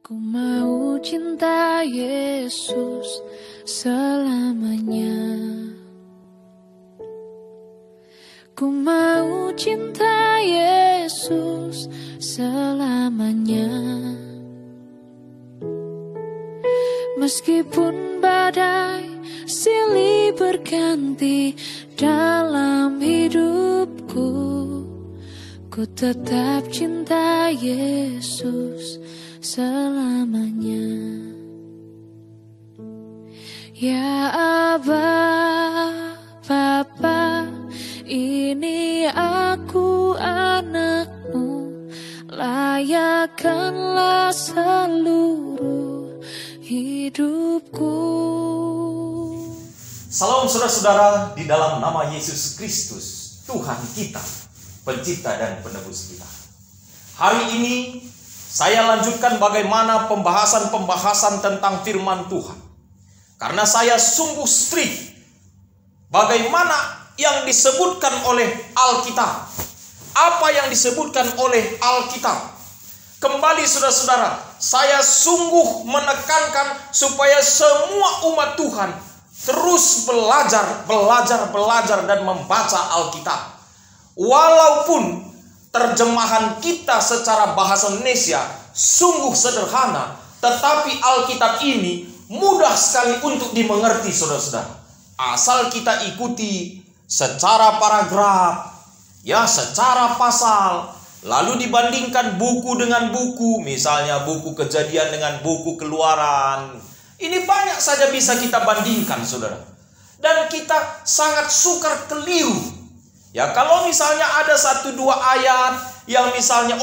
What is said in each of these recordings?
Ku mau cinta Yesus selamanya. Ku mau cinta Yesus selamanya. Meskipun badai silih berganti dalam hidupku, ku tetap cinta Yesus selamanya. Ya Aba, Bapa, ini aku anakmu, layakkanlah seluruh hidupku. Salam saudara-saudara di dalam nama Yesus Kristus, Tuhan kita, pencipta dan penebus kita. Hari ini saya lanjutkan bagaimana pembahasan tentang firman Tuhan. Karena saya sungguh strict bagaimana yang disebutkan oleh Alkitab. Apa yang disebutkan oleh Alkitab. Kembali saudara-saudara, saya sungguh menekankan supaya semua umat Tuhan terus belajar dan membaca Alkitab. Walaupun terjemahan kita secara bahasa Indonesia sungguh sederhana, tetapi Alkitab ini mudah sekali untuk dimengerti saudara-saudara. Asal kita ikuti secara paragraf, ya secara pasal, lalu dibandingkan buku dengan buku, misalnya buku Kejadian dengan buku Keluaran. Ini banyak saja bisa kita bandingkan saudara. Dan kita sangat sukar keliru. Ya, kalau misalnya ada 1-2 ayat yang misalnya,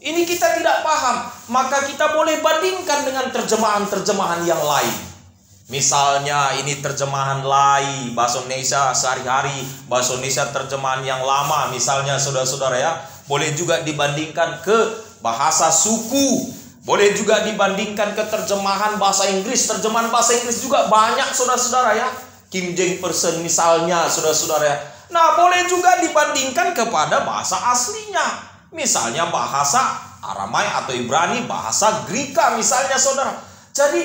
ini kita tidak paham, maka kita boleh bandingkan dengan terjemahan-terjemahan yang lain. Misalnya ini terjemahan lai, bahasa Indonesia sehari-hari, bahasa Indonesia terjemahan yang lama, misalnya saudara-saudara ya, boleh juga dibandingkan ke bahasa suku, boleh juga dibandingkan ke terjemahan bahasa Inggris. Terjemahan bahasa Inggris juga banyak saudara-saudara ya, King James Version misalnya saudara-saudara ya. Nah, boleh juga dibandingkan kepada bahasa aslinya. Misalnya bahasa Aramai atau Ibrani, bahasa Greka misalnya saudara. Jadi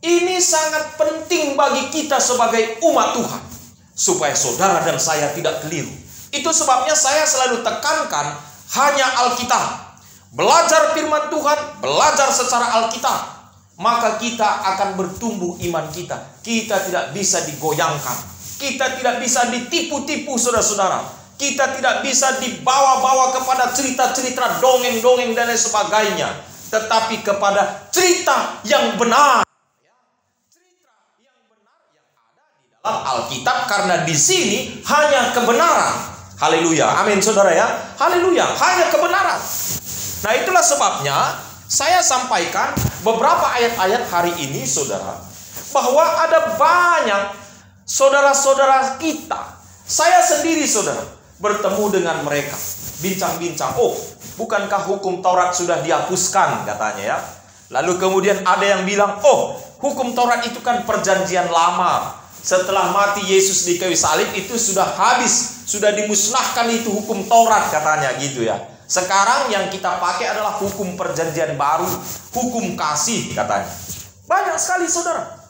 ini sangat penting bagi kita sebagai umat Tuhan, supaya saudara dan saya tidak keliru. Itu sebabnya saya selalu tekankan hanya Alkitab. Belajar firman Tuhan, belajar secara Alkitab, maka kita akan bertumbuh iman kita. Kita tidak bisa digoyangkan. Kita tidak bisa ditipu-tipu saudara-saudara. Kita tidak bisa dibawa-bawa kepada cerita-cerita dongeng-dongeng dan lain sebagainya. Tetapi kepada cerita yang benar. Cerita yang benar yang ada di dalam Alkitab. Karena di sini hanya kebenaran. Haleluya. Amin saudara ya. Haleluya. Hanya kebenaran. Nah, itulah sebabnya saya sampaikan beberapa ayat-ayat hari ini saudara. Bahwa ada banyak saudara-saudara kita, saya sendiri saudara, bertemu dengan mereka, bincang-bincang, bukankah hukum Taurat sudah dihapuskan katanya ya. Lalu kemudian ada yang bilang, hukum Taurat itu kan perjanjian lama. Setelah mati Yesus di kayu salib itu sudah habis, sudah dimusnahkan itu hukum Taurat katanya gitu ya. Sekarang yang kita pakai adalah hukum perjanjian baru, hukum kasih katanya. Banyak sekali saudara.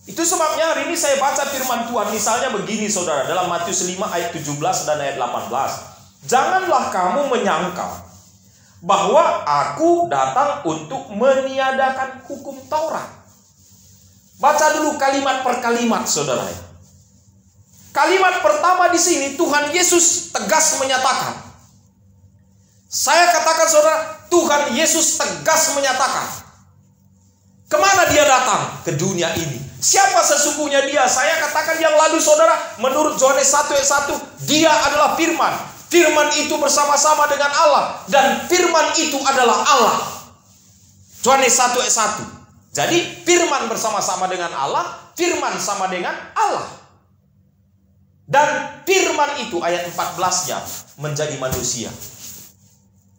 Itu sebabnya hari ini saya baca firman Tuhan. Misalnya begini saudara, dalam Matius 5 ayat 17 dan ayat 18. Janganlah kamu menyangka bahwa aku datang untuk meniadakan hukum Taurat. Baca dulu kalimat per kalimat saudara. Kalimat pertama di sini Tuhan Yesus tegas menyatakan. Saya katakan saudara, Tuhan Yesus tegas menyatakan. Kemana dia datang? Ke dunia ini. Siapa sesungguhnya dia? Saya katakan yang lalu saudara, menurut Yohanes 1 ayat 1, dia adalah firman. Firman itu bersama-sama dengan Allah. Dan firman itu adalah Allah. Yohanes 1 ayat 1. Jadi firman bersama-sama dengan Allah, firman sama dengan Allah. Dan firman itu ayat 14-nya menjadi manusia.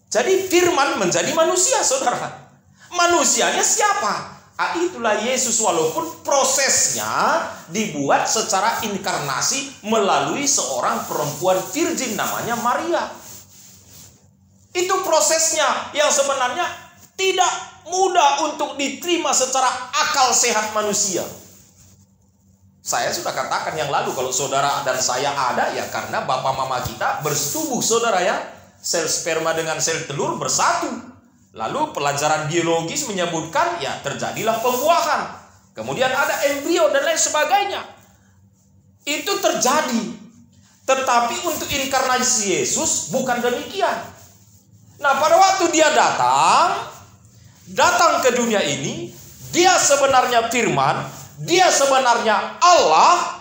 Jadi firman menjadi manusia saudara. Manusianya siapa? Itulah Yesus, walaupun prosesnya dibuat secara inkarnasi melalui seorang perempuan virgin namanya Maria. Itu prosesnya yang sebenarnya tidak mudah untuk diterima secara akal sehat manusia. Saya sudah katakan yang lalu, kalau saudara dan saya ada, ya karena bapak mama kita bersetubuh, saudara ya. Sel sperma dengan sel telur bersatu. Lalu pelajaran biologis menyebutkan, ya terjadilah pembuahan. Kemudian ada embrio dan lain sebagainya. Itu terjadi. Tetapi untuk inkarnasi Yesus bukan demikian. Nah, pada waktu dia datang ke dunia ini, dia sebenarnya firman, dia sebenarnya Allah,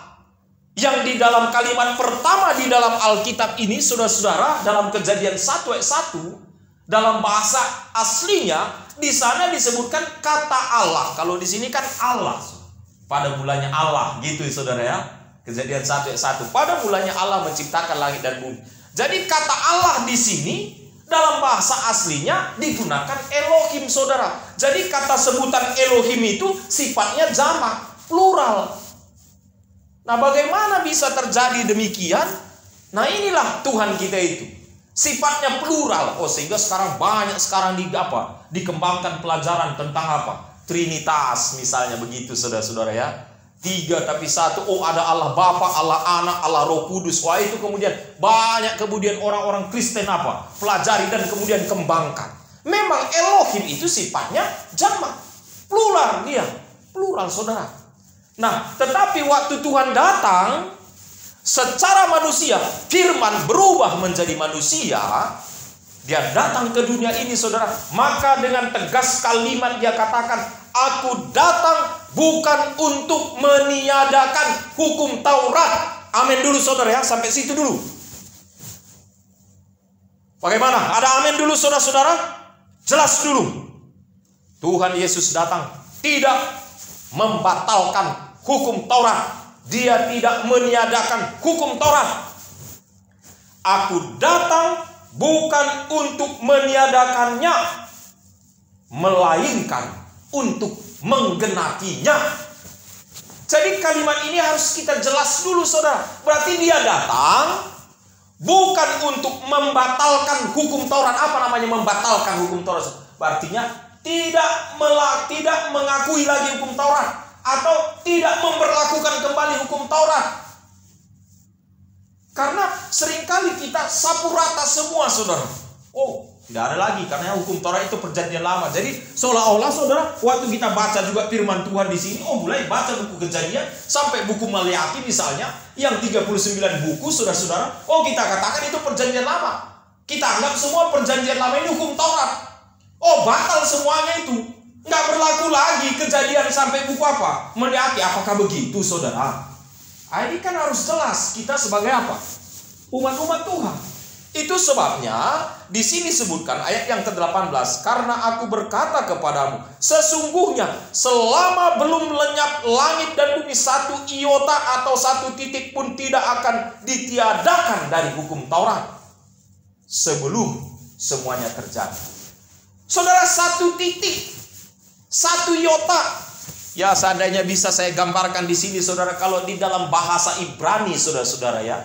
yang di dalam kalimat pertama di dalam Alkitab ini, saudara-saudara, dalam Kejadian 1 ayat 1, dalam bahasa aslinya di sana disebutkan kata Allah. Kalau di sini kan Allah. Pada mulanya Allah, gitu saudara ya. Kejadian 1 ayat 1. Pada mulanya Allah menciptakan langit dan bumi. Jadi kata Allah di sini dalam bahasa aslinya digunakan Elohim, saudara. Jadi kata sebutan Elohim itu sifatnya jamak, plural. Nah, bagaimana bisa terjadi demikian? Nah, inilah Tuhan kita itu. Sifatnya plural. Oh, sehingga sekarang banyak dikembangkan pelajaran tentang apa? Trinitas misalnya begitu, saudara-saudara ya. 3 tapi 1. Oh, ada Allah Bapa, Allah Anak, Allah Roh Kudus. Wah, itu kemudian banyak orang-orang Kristen pelajari dan kemudian kembangkan. Memang Elohim itu sifatnya jamak, plural dia, plural, saudara. Nah, tetapi waktu Tuhan datang secara manusia, firman berubah menjadi manusia, dia datang ke dunia ini, saudara. Maka dengan tegas kalimat dia katakan, aku datang bukan untuk meniadakan hukum Taurat. Amin dulu, saudara ya, sampai situ dulu. Bagaimana? Ada amin dulu, saudara-saudara? Jelas dulu. Tuhan Yesus datang tidak membatalkan hukum Taurat. Dia tidak meniadakan hukum Taurat. Aku datang bukan untuk meniadakannya, melainkan untuk menggenapinya. Jadi kalimat ini harus kita jelas dulu, saudara. Berarti dia datang bukan untuk membatalkan hukum Taurat. Apa namanya membatalkan hukum Taurat? Artinya tidak mengakui lagi hukum Taurat, atau tidak memberlakukan kembali hukum Taurat. Karena seringkali kita sapu rata semua, saudara. Oh, tidak ada lagi karena hukum Taurat itu perjanjian lama. Jadi seolah-olah, saudara, waktu kita baca juga firman Tuhan di sini, mulai baca buku Kejadian sampai buku Maleakhi misalnya, yang 39 buku, saudara-saudara, kita katakan itu perjanjian lama. Kita anggap semua perjanjian lama ini hukum Taurat. Batal semuanya itu. Nggak berlaku lagi Kejadian sampai buku apa? Maleakhi. Apakah begitu, saudara? Ini kan harus jelas kita sebagai apa? Umat-umat Tuhan. Itu sebabnya di sini sebutkan ayat yang ke-18, karena aku berkata kepadamu, sesungguhnya selama belum lenyap langit dan bumi, satu iota atau satu titik pun tidak akan ditiadakan dari hukum Taurat sebelum semuanya terjadi. Saudara, satu titik, satu iota. Ya, seandainya bisa saya gambarkan di sini, saudara, kalau di dalam bahasa Ibrani, saudara-saudara ya,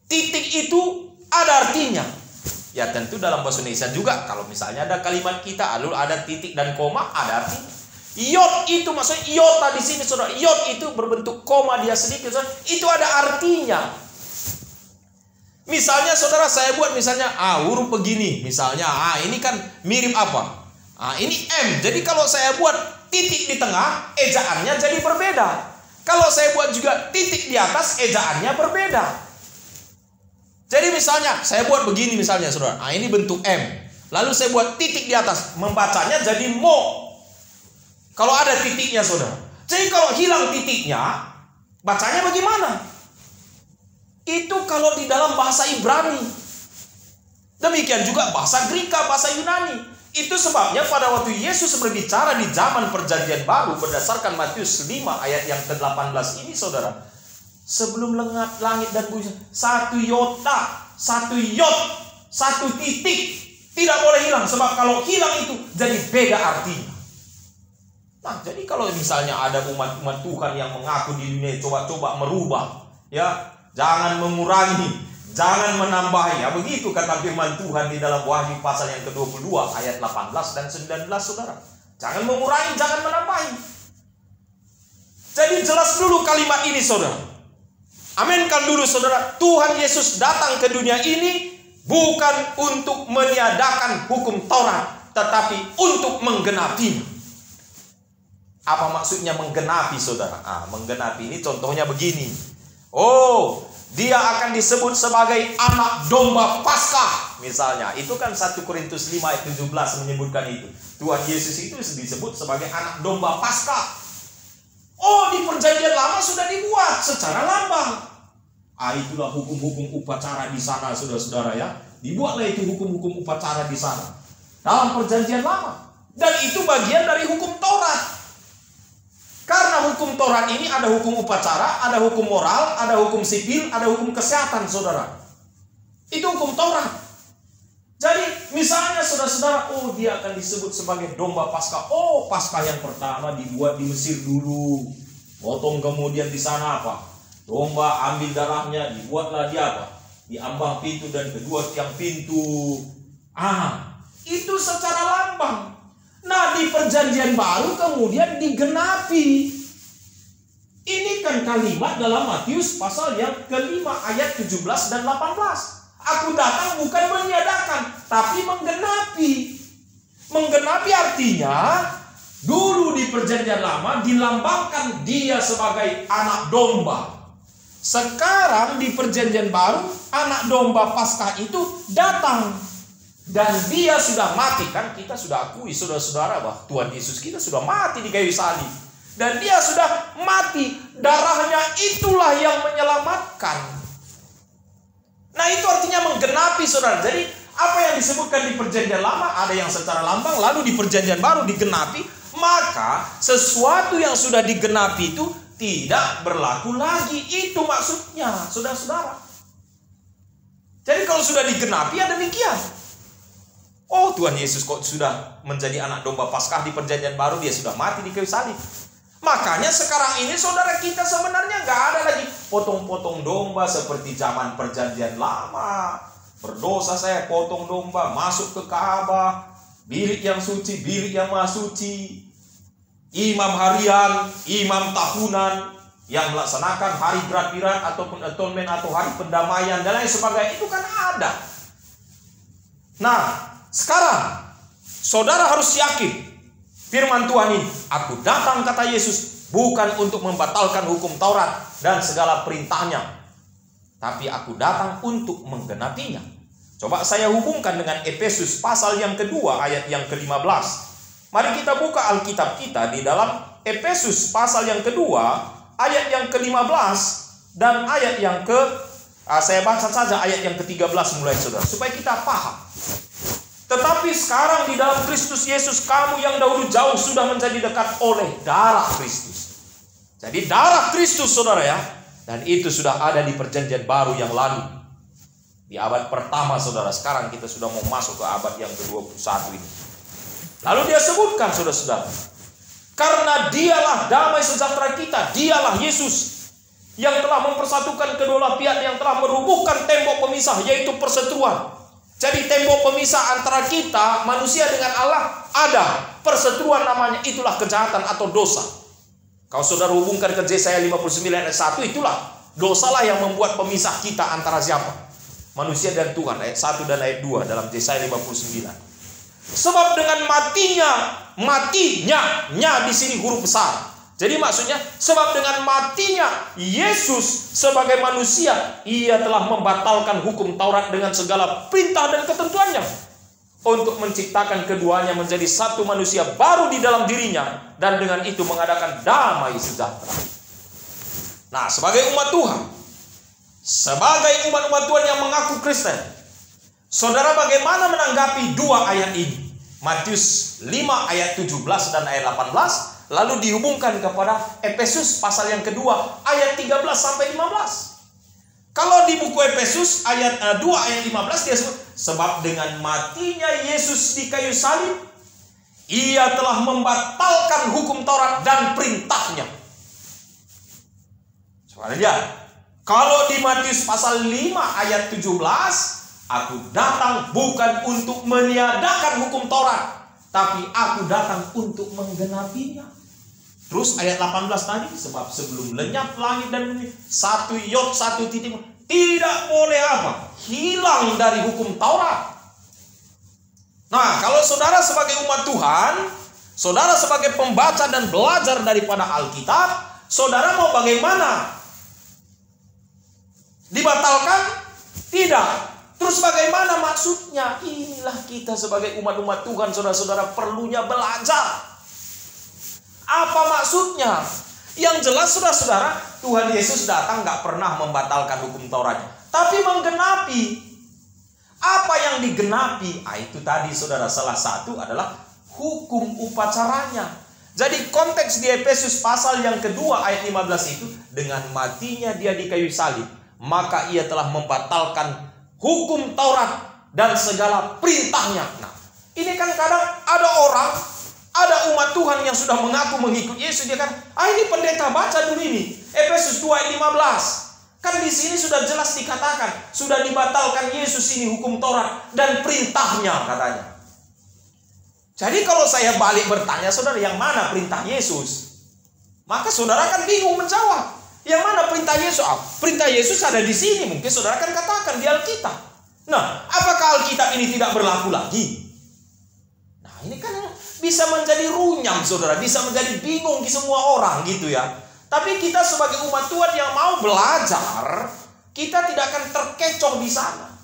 titik itu ada artinya. Ya, tentu dalam bahasa Indonesia juga. Kalau misalnya ada kalimat kita, lalu ada titik dan koma, ada artinya. Iot itu maksudnya iota di sini, saudara. Iot itu berbentuk koma dia sedikit, saudara. Itu ada artinya. Misalnya, saudara, saya buat misalnya huruf begini, misalnya ini kan mirip apa? Ini M. Jadi kalau saya buat titik di tengah, ejaannya jadi berbeda. Kalau saya buat juga titik di atas, ejaannya berbeda. Jadi misalnya saya buat begini misalnya, saudara. Ini bentuk M. Lalu saya buat titik di atas, membacanya jadi mo. Kalau ada titiknya, saudara. Jadi kalau hilang titiknya, bacanya bagaimana? Itu kalau di dalam bahasa Ibrani. Demikian juga bahasa Greka, bahasa Yunani. Itu sebabnya pada waktu Yesus berbicara di zaman perjanjian baru, berdasarkan Matius 5 ayat yang ke-18 ini, saudara, sebelum lengat langit dan bumi, satu iota, satu iot, satu titik tidak boleh hilang. Sebab kalau hilang itu jadi beda artinya. Nah, jadi kalau misalnya ada umat-umat Tuhan yang mengaku di dunia, coba-coba merubah, ya, jangan mengurangi, Jangan menambahi. Ya, begitu kata firman Tuhan di dalam Wahyu pasal yang ke-22 ayat 18 dan 19, saudara. Jangan mengurangi, jangan menambahi. Jadi jelas dulu kalimat ini, saudara. Aminkan dulu, saudara. Tuhan Yesus datang ke dunia ini bukan untuk meniadakan hukum Taurat, tetapi untuk menggenapinya. Apa maksudnya menggenapi, saudara? Menggenapi ini contohnya begini. Dia akan disebut sebagai anak domba Paskah. Misalnya, itu kan 1 Korintus 5 ayat 17 menyebutkan itu. Tuhan Yesus itu disebut sebagai anak domba Paskah. Di perjanjian lama sudah dibuat secara lambang. Itulah hukum-hukum upacara di sana, saudara-saudara ya. Dibuatlah itu hukum-hukum upacara di sana dalam perjanjian lama. Dan itu bagian dari hukum Taurat. Karena hukum Taurat ini ada hukum upacara, ada hukum moral, ada hukum sipil, ada hukum kesehatan, saudara. Itu hukum Taurat. Jadi misalnya saudara-saudara, dia akan disebut sebagai domba Paskah. Paskah yang pertama dibuat di Mesir dulu. Potong kemudian di sana apa? Domba, ambil darahnya, dibuatlah dia apa? Di ambang pintu dan kedua tiang pintu. Itu secara lambang. Nah, di perjanjian baru kemudian digenapi. Ini kan kalimat dalam Matius pasal yang ke-5 ayat 17 dan 18. Aku datang bukan meniadakan, tapi menggenapi. Menggenapi artinya, dulu di perjanjian lama dilambangkan dia sebagai anak domba. Sekarang di perjanjian baru, anak domba Paskah itu datang. Dan dia sudah mati. Kan kita sudah akui, saudara-saudara, bahwa Tuhan Yesus kita sudah mati di kayu salib. Dan dia sudah mati. Darahnya itulah yang menyelamatkan. Nah, itu artinya menggenapi, saudara. Jadi apa yang disebutkan di perjanjian lama ada yang secara lambang, lalu di perjanjian baru digenapi. Maka sesuatu yang sudah digenapi itu tidak berlaku lagi. Itu maksudnya, saudara-saudara. Jadi kalau sudah digenapi ya demikian. Tuhan Yesus kok sudah menjadi anak domba Paskah di perjanjian baru, dia sudah mati di kayu salib. Makanya sekarang ini saudara kita sebenarnya nggak ada lagi potong-potong domba seperti zaman perjanjian lama. Berdosa saya potong domba, masuk ke Ka'bah, bilik yang suci, bilik yang maha suci, imam harian, imam tahunan yang melaksanakan hari berat-berat ataupun atonement atau hari pendamaian dan lain sebagainya, itu kan ada. Nah, sekarang saudara harus yakin firman Tuhan ini. Aku datang, kata Yesus, bukan untuk membatalkan hukum Taurat dan segala perintahnya, tapi aku datang untuk menggenapinya. Coba saya hubungkan dengan Efesus pasal yang kedua ayat yang ke-15. Mari kita buka Alkitab kita di dalam Efesus pasal yang kedua ayat yang ke-15 dan ayat yang saya baca saja ayat yang ke-13 mulai, saudara, supaya kita paham. Tetapi sekarang di dalam Kristus Yesus, kamu yang dahulu jauh sudah menjadi dekat oleh darah Kristus. Jadi darah Kristus, saudara ya. Dan itu sudah ada di perjanjian baru yang lalu. Di abad pertama, saudara. Sekarang kita sudah mau masuk ke abad yang ke-21 ini. Lalu dia sebutkan, saudara-saudara, karena dialah damai sejahtera kita. Dialah Yesus yang telah mempersatukan kedua belah pihak, yang telah merubuhkan tembok pemisah, yaitu perseteruan. Jadi tembok pemisah antara kita manusia dengan Allah ada. Perseteruan namanya, itulah kejahatan atau dosa. Kalau saudara hubungkan ke Yesaya 59 ayat 1, itulah dosalah yang membuat pemisah kita antara siapa? Manusia dan Tuhan, ayat 1 dan ayat 2 dalam Yesaya 59. Sebab dengan matinya di sini huruf besar. Jadi maksudnya, sebab dengan matinya Yesus sebagai manusia, ia telah membatalkan hukum Taurat dengan segala perintah dan ketentuannya, untuk menciptakan keduanya menjadi satu manusia baru di dalam dirinya, dan dengan itu mengadakan damai sejahtera. Nah, sebagai umat Tuhan, sebagai umat-umat Tuhan yang mengaku Kristen, saudara bagaimana menanggapi dua ayat ini? Matius 5 ayat 17 dan ayat 18, lalu dihubungkan kepada Efesus pasal yang kedua ayat 13 sampai 15. Kalau di buku Efesus ayat 2 ayat 15 dia sebut, sebab dengan matinya Yesus di kayu salib, ia telah membatalkan hukum Taurat dan perintahnya. Soalnya dia, Kalau di Matius pasal 5 ayat 17, aku datang bukan untuk meniadakan hukum Taurat, tapi aku datang untuk menggenapinya. Terus ayat 18 tadi, sebab sebelum lenyap langit dan bumi, satu iot, satu titik tidak boleh apa? Hilang dari hukum Taurat. Nah, kalau saudara sebagai umat Tuhan, saudara sebagai pembaca dan belajar daripada Alkitab, saudara mau bagaimana? Dibatalkan? Tidak. Terus bagaimana maksudnya? Inilah kita sebagai umat-umat Tuhan, saudara-saudara, perlunya belajar. Apa maksudnya? Yang jelas, saudara-saudara, Tuhan Yesus datang gak pernah membatalkan hukum Tauratnya, tapi menggenapi. Apa yang digenapi? Itu tadi, saudara, salah satu adalah hukum upacaranya. Jadi konteks di Efesus pasal yang kedua ayat 15 itu, dengan matinya dia di kayu salib, maka ia telah membatalkan hukum Taurat dan segala perintahnya. Nah, ini kan kadang ada orang, ada umat Tuhan yang sudah mengaku mengikut Yesus, dia kan, ini pendeta baca dulu ini Efesus 2 ayat 15. Kan di sini sudah jelas dikatakan, sudah dibatalkan Yesus ini hukum Taurat dan perintahnya katanya. Jadi kalau saya balik bertanya, saudara, yang mana perintah Yesus? Maka saudara kan bingung menjawab. Yang mana perintah Yesus? Perintah Yesus ada di sini. Mungkin saudara kan katakan di Alkitab. Nah, apakah Alkitab ini tidak berlaku lagi? Nah, ini kan bisa menjadi runyam, saudara. Bisa menjadi bingung di semua orang gitu ya. Tapi kita sebagai umat Tuhan yang mau belajar, kita tidak akan terkecoh di sana.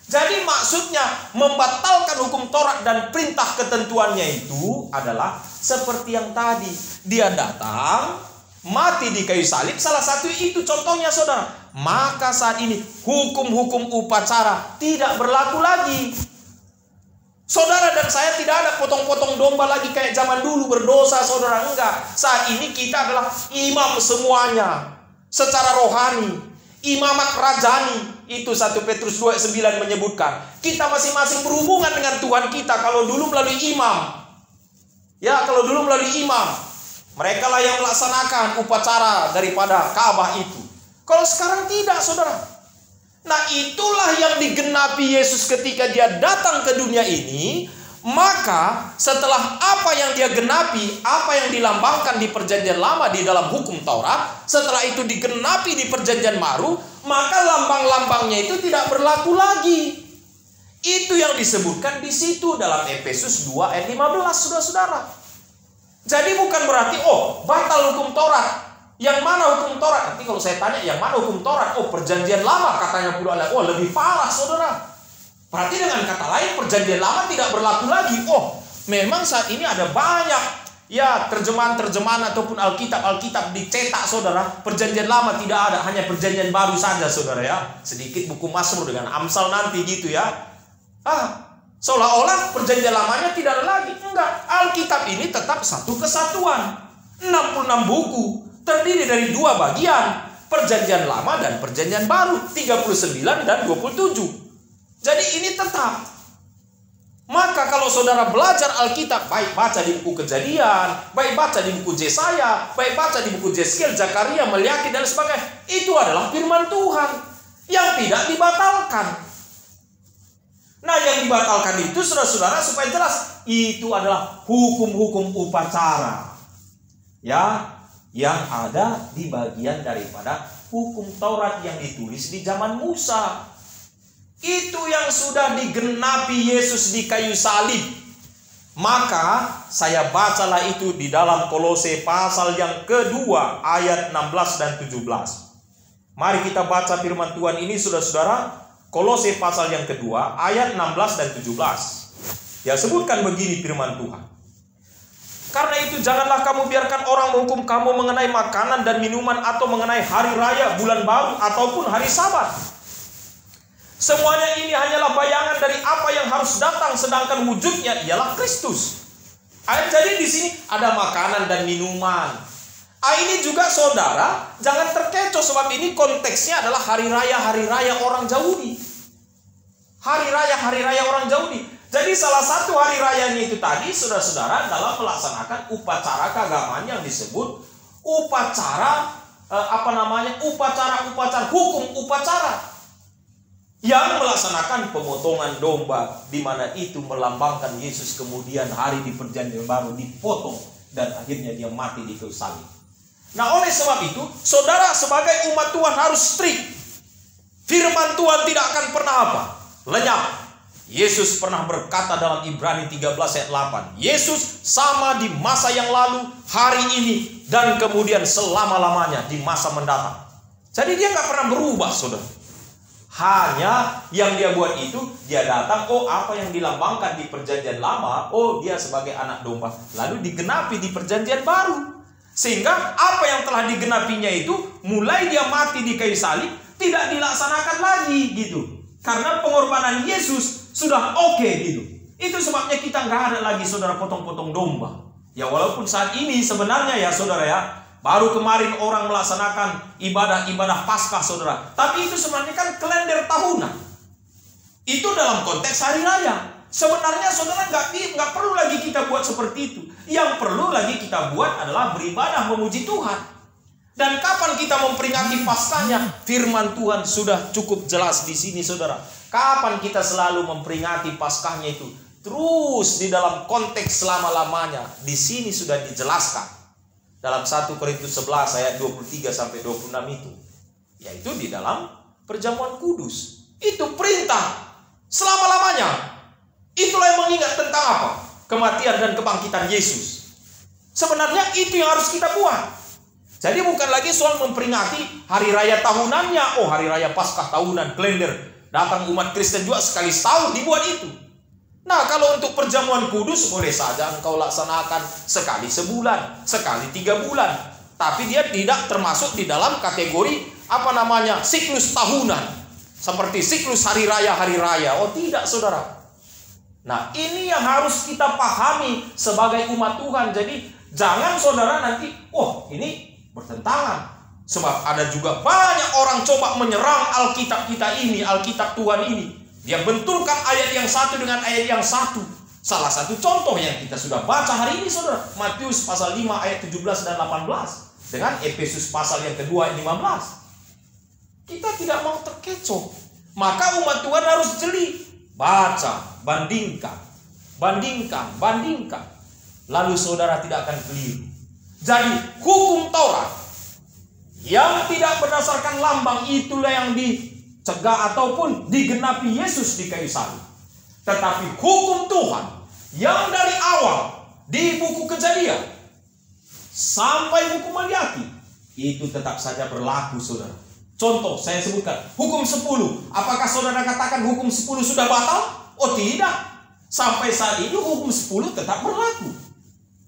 Jadi maksudnya membatalkan hukum Taurat dan perintah ketentuannya itu adalah seperti yang tadi. Dia datang, mati di kayu salib, salah satu itu contohnya, saudara. Maka saat ini hukum-hukum upacara tidak berlaku lagi. Saudara dan saya tidak ada potong-potong domba lagi kayak zaman dulu berdosa, saudara. Enggak. Saat ini kita adalah imam semuanya secara rohani, imamat rajani. Itu 1 Petrus 2:9 menyebutkan. Kita masing-masing berhubungan dengan Tuhan kita. Kalau dulu melalui imam, ya, kalau dulu melalui imam, mereka lah yang melaksanakan upacara daripada Ka'bah itu. Kalau sekarang tidak, saudara. Nah, itulah yang digenapi Yesus ketika dia datang ke dunia ini. Maka setelah apa yang dia genapi, apa yang dilambangkan di perjanjian lama di dalam hukum Taurat, setelah itu digenapi di perjanjian baru, maka lambang-lambangnya itu tidak berlaku lagi. Itu yang disebutkan di situ dalam Efesus 2 ayat 15, saudara-saudara. Jadi bukan berarti, batal hukum Taurat. Yang mana hukum Taurat? Nanti kalau saya tanya, yang mana hukum Taurat? Perjanjian lama katanya pula. Lebih parah, saudara. Berarti dengan kata lain, perjanjian lama tidak berlaku lagi. Memang saat ini ada banyak ya terjemahan-terjemahan ataupun Alkitab dicetak, saudara. Perjanjian lama tidak ada, hanya perjanjian baru saja, saudara ya. Sedikit buku Mazmur dengan Amsal nanti gitu ya. Seolah-olah perjanjian lamanya tidak ada lagi. Enggak, Alkitab ini tetap satu kesatuan. 66 buku, terdiri dari 2 bagian, perjanjian lama dan perjanjian baru, 39 dan 27. Jadi ini tetap. Maka kalau saudara belajar Alkitab, baik baca di buku Kejadian, baik baca di buku Yesaya, baik baca di buku Yeskiel, Zakaria, Maliaki dan sebagainya, itu adalah firman Tuhan yang tidak dibatalkan. Nah, yang dibatalkan itu, saudara-saudara, supaya jelas, itu adalah hukum-hukum upacara, ya, yang ada di bagian daripada hukum Taurat yang ditulis di zaman Musa. Itu yang sudah digenapi Yesus di kayu salib. Maka saya bacalah itu di dalam Kolose pasal yang kedua ayat 16 dan 17. Mari kita baca firman Tuhan ini, saudara-saudara. Kolose pasal yang kedua ayat 16 dan 17. Ya, sebutkan begini firman Tuhan. Karena itu janganlah kamu biarkan orang menghukum kamu mengenai makanan dan minuman, atau mengenai hari raya, bulan baru, ataupun hari Sabat. Semuanya ini hanyalah bayangan dari apa yang harus datang, sedangkan wujudnya ialah Kristus. Jadi di sini ada makanan dan minuman. Ini juga, saudara, jangan terkecoh, sebab ini konteksnya adalah hari raya orang Yahudi. Hari raya orang Yahudi. Jadi salah satu hari rayanya itu tadi, saudara-saudara, dalam melaksanakan upacara keagamaan yang disebut upacara upacara-upacara, hukum upacara yang melaksanakan pemotongan domba, di mana itu melambangkan Yesus kemudian hari di perjanjian baru dipotong dan akhirnya dia mati di kayu salib. Nah, oleh sebab itu, saudara sebagai umat Tuhan harus strict. Firman Tuhan tidak akan pernah lenyap. Yesus pernah berkata dalam Ibrani 13 ayat 8, Yesus sama di masa yang lalu, hari ini, dan kemudian selama-lamanya di masa mendatang. Jadi dia nggak pernah berubah, saudara. Hanya yang dia buat itu, dia datang, apa yang dilambangkan di perjanjian lama, dia sebagai anak domba, lalu digenapi di perjanjian baru. Sehingga apa yang telah digenapinya itu, mulai dia mati di kayu salib, tidak dilaksanakan lagi gitu. Karena pengorbanan Yesus sudah oke gitu. Itu sebabnya kita nggak ada lagi, saudara, potong-potong domba. Ya walaupun saat ini sebenarnya ya saudara ya, baru kemarin orang melaksanakan ibadah-ibadah Paskah, saudara. Tapi itu sebenarnya kan kalender tahunan. Itu dalam konteks hari raya. Sebenarnya saudara nggak perlu lagi kita buat seperti itu. Yang perlu lagi kita buat adalah beribadah memuji Tuhan. Dan kapan kita memperingati Paskahnya? Firman Tuhan sudah cukup jelas di sini, saudara. Kapan kita selalu memperingati Paskahnya itu? Terus di dalam konteks selama-lamanya. Di sini sudah dijelaskan. Dalam 1 Korintus 11 ayat 23 sampai 26 itu. Yaitu di dalam perjamuan kudus. Itu perintah selama-lamanya. Itulah yang mengingat tentang apa? Kematian dan kebangkitan Yesus. Sebenarnya itu yang harus kita buat. Jadi bukan lagi soal memperingati hari raya tahunannya. Hari raya Paskah tahunan, kalender. Datang umat Kristen juga sekali setahun dibuat itu. Nah, kalau untuk perjamuan kudus boleh saja engkau laksanakan sekali sebulan, sekali 3 bulan. Tapi dia tidak termasuk di dalam kategori siklus tahunan. Seperti siklus hari raya. Tidak, saudara. Nah, ini yang harus kita pahami sebagai umat Tuhan. Jadi jangan saudara nanti, ini bertentangan. Sebab ada juga banyak orang coba menyerang Alkitab kita ini, Alkitab Tuhan ini. Dia benturkan ayat yang satu dengan ayat yang satu. Salah satu contoh yang kita sudah baca hari ini, saudara, Matius pasal 5 ayat 17 dan 18 dengan Efesus pasal yang kedua ayat 15. Kita tidak mau terkecoh. Maka umat Tuhan harus jeli. Baca, bandingkan. Lalu saudara tidak akan keliru. Jadi hukum Taurat yang tidak berdasarkan lambang itulah yang dicegah ataupun digenapi Yesus di kayu salib. Tetapi hukum Tuhan yang dari awal di buku Kejadian sampai buku Maliaki itu tetap saja berlaku, saudara. Contoh saya sebutkan hukum 10. Apakah saudara katakan hukum 10 sudah batal? Tidak. Sampai saat ini hukum 10 tetap berlaku.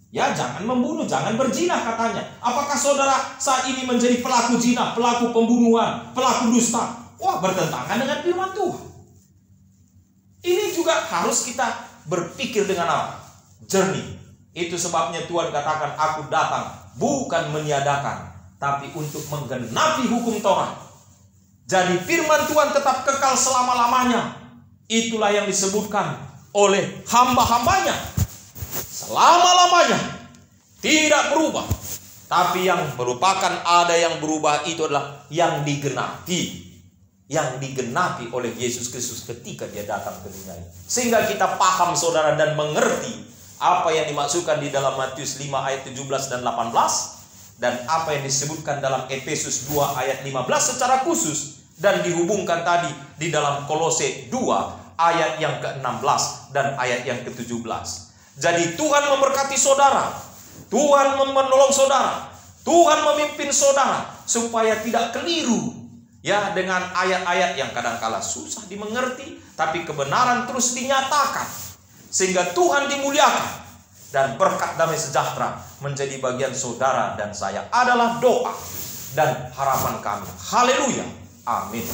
Ya, jangan membunuh, jangan berzina katanya. Apakah saudara saat ini menjadi pelaku zina, pelaku pembunuhan, pelaku dusta? Bertentangan dengan firman Tuhan. Ini juga harus kita berpikir dengan apa? Jernih. Itu sebabnya Tuhan katakan, aku datang bukan meniadakan, tapi untuk menggenapi hukum Taurat. Jadi firman Tuhan tetap kekal selama-lamanya. Itulah yang disebutkan oleh hamba-hambanya. Selama-lamanya tidak berubah. Tapi yang merupakan ada yang berubah itu adalah yang digenapi. Yang digenapi oleh Yesus Kristus ketika dia datang ke dunia ini. Sehingga kita paham, saudara, dan mengerti apa yang dimaksudkan di dalam Matius 5 ayat 17 dan 18. Dan apa yang disebutkan dalam Efesus 2 ayat 15 secara khusus. Dan dihubungkan tadi di dalam Kolose 2 ayat yang ke-16 dan ayat yang ke-17. Jadi Tuhan memberkati saudara. Tuhan menolong saudara. Tuhan memimpin saudara supaya tidak keliru ya dengan ayat-ayat yang kadang-kala susah dimengerti, tapi kebenaran terus dinyatakan sehingga Tuhan dimuliakan dan berkat damai sejahtera menjadi bagian saudara dan saya adalah doa dan harapan kami. Haleluya. Amin.